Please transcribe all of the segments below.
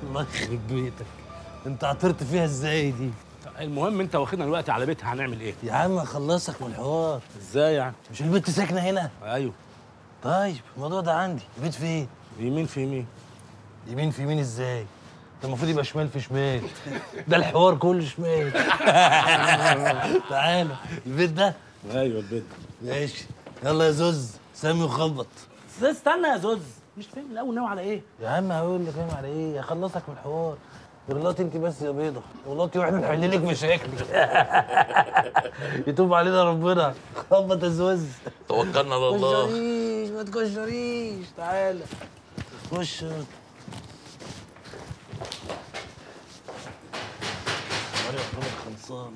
الله يخرب بيتك، انت عطرت فيها ازاي دي؟ المهم انت واخدنا الوقت على بيتها، هنعمل ايه؟ يا عم اخلصك من الحوار. ازاي يعني؟ مش البنت ساكنه هنا؟ ايوه. طيب الموضوع ده عندي. البيت فين؟ يمين في يمين. يمين في يمين ازاي؟ ده المفروض يبقى شمال في شمال. ده الحوار كله شمال. تعالى البيت ده. ايوه البيت. ماشي يلا يا زوز سامي وخبط. استنى يا زوز، مش فاهم الاول ناوي على ايه؟ يا عم هقول لك فاهم على ايه، هخلصك من الحوار. غلطي انت بس يا بيضه، غلطي واحنا نحل لك مشاكلك. يتوب علينا ربنا. خبط يا زوز. توكلنا على الله. تكشريش ما تكشريش، تعالى خش. خلصان.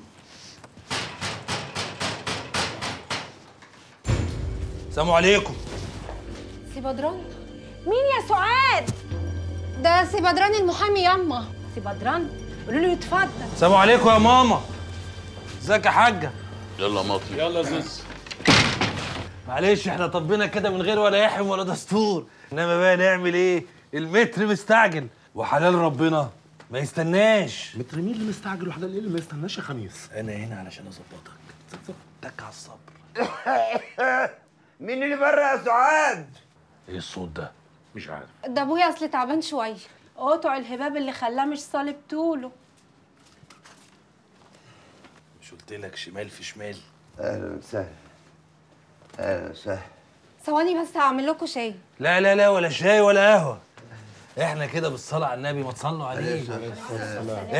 السلام عليكم. سي بدران؟ مين يا سعاد؟ ده سي بدران المحامي ياما. سي بدران؟ قولوا له يتفضل. السلام عليكم يا ماما. ازيك يا حاجه؟ يلا ماطي. يلا زوز. معلش احنا طبينا كده من غير ولا يحم ولا دستور، انما بقى نعمل ايه؟ المتر مستعجل وحلال ربنا ما يستناش. متر مين اللي مستعجل وحلال ايه اللي ما يستناش يا خميس؟ انا هنا علشان اظبطك. تك على الصبر. مين اللي بره يا سعاد؟ ايه الصوت ده؟ مش عارف. ده ابويا اصل تعبان شويه، قطع الهباب اللي خلاه مش صالب طوله. مش قلت لك شمال في شمال؟ اهلا وسهلا. اهلا وسهلا. ثواني بس هعمل لكم شاي. لا لا لا، ولا شاي ولا قهوه. احنا كده بالصلاه على النبي، ما تصلوا عليه.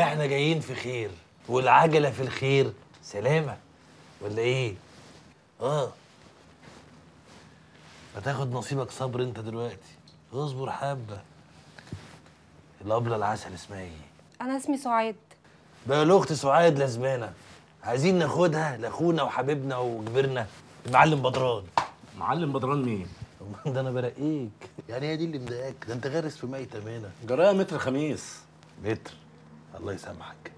احنا جايين في خير، والعجله في الخير سلامه، ولا ايه؟ هتاخد نصيبك صبر انت دلوقتي، اصبر حبه. الابله العسل اسمها ايه؟ انا اسمي سعاد. بقى الاخت سعاد لازمانه، عايزين ناخدها لاخونا وحبيبنا وكبرنا المعلم بدران. معلم بدران مين؟ ده انا برقيك، يعني هي دي اللي مضايقاك؟ ده انت غارس في ميت امانه. جرايه متر خميس. متر؟ الله يسامحك.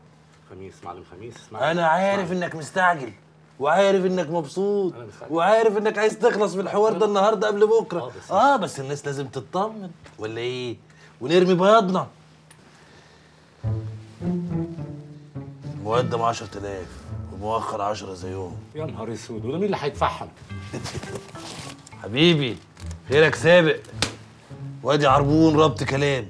خميس معلم خميس. اسمعني. انا عارف انك مستعجل، وعارف انك مبسوط، وعارف انك عايز تخلص من الحوار ده النهارده قبل بكره. بس الناس لازم تطمن، ولا ايه؟ ونرمي بياضنا. مقدم 10,000 ومؤخر 10 زيهم. يا نهار اسود، وده مين اللي هيدفعهم؟ حبيبي خيرك سابق، وادي عربون ربط كلام.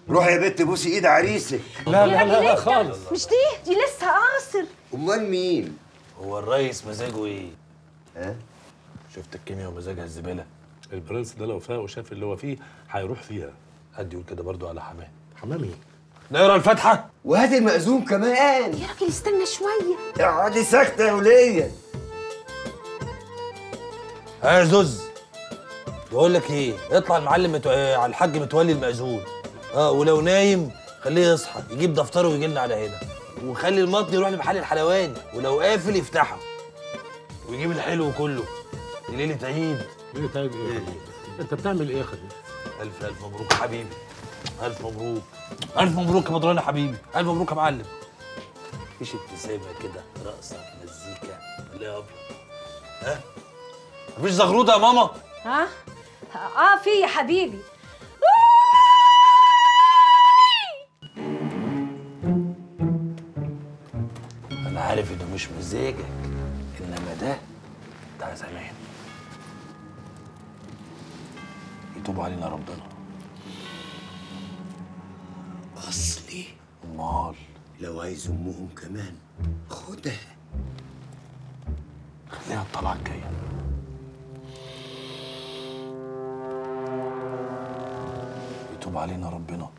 روح يا بت بوسي ايد عريسك. لا لا لا, لا خالص. مش دي لسه قاصر. امال مين؟ هو الريس مزاجه ايه؟ ها؟ شفت الكيمياء ومزاجها الزباله؟ البرنس ده لو فاق وشاف اللي هو فيه هيروح فيها. حد يقول كده برضو على حماه. حمام ايه؟ نقرا الفاتحه؟ وهات المأذون كمان. يا راجل استنى شويه. اقعدي ساكته يا وليه. يا زوز، بقول لك ايه، اطلع المعلم على الحاج متولي المأذون. ولو نايم خليه يصحى يجيب دفتره ويجي لنا على هنا، وخلي المطن يروح لمحل الحلواني، ولو قافل يفتحه ويجيب الحلو كله. دي ليله عيد. ليله عيد ايه؟ انت بتعمل ايه يا خديجه؟ الف الف مبروك يا حبيبي. الف مبروك. الف مبروك يا بدران يا حبيبي. الف مبروك يا معلم. مفيش ابتسامه كده، رقصه مزيكا ولا يا ابيض؟ مفيش زغروطه يا ماما؟ ها؟ في يا حبيبي. انا عارف انه مش مزاجك، انما ده بتاع زمان. يتوب علينا ربنا. اصلي امال لو عايز امهم كمان خدها. خليها الطلعه الجايه. يتوب علينا ربنا.